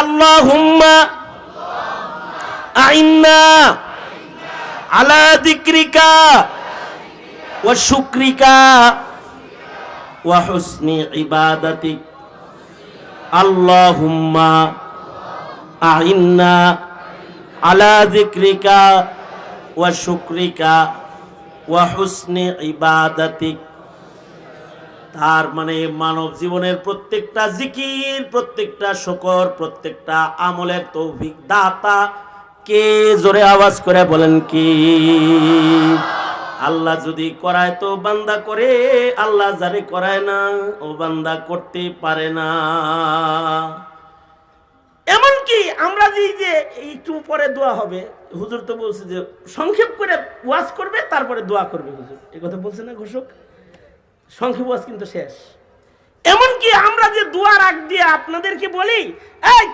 আল্লাহুম্মা আইন্না আলা যিকরিকা ওয়া শুকরিকা ওয়া হুসনি ইবাদাতিক। আল্লাহুম্মা আইন্না আলা যিকরিকা ওয়া শুকরিকা ওয়া হুসনি ইবাদাতিক। তার মানে মানব জীবনের প্রত্যেকটা জিকির, প্রত্যেকটা শুকর, প্রত্যেকটা আমলের তৌফিক দাতা কে? জোরে আওয়াজ করে বলেন কি? আল্লাহ যদি করায় তো বান্দা করে, আল্লাহ যারে করায় না ও বান্দা করতে পারে না। এমনকি আমরা যে একটু পরে দোয়া হবে, হুজুর তো বলছে যে সংক্ষেপ করে ওয়াজ করবে তারপরে দোয়া করবে। হুজুর এই কথা বলছে না ঘোষক? সংক্ষেপ ওয়াজ কিন্তু শেষ। এমনকি আমরা যে দোয়ার আগ দিয়ে আপনাদেরকে বলি, এই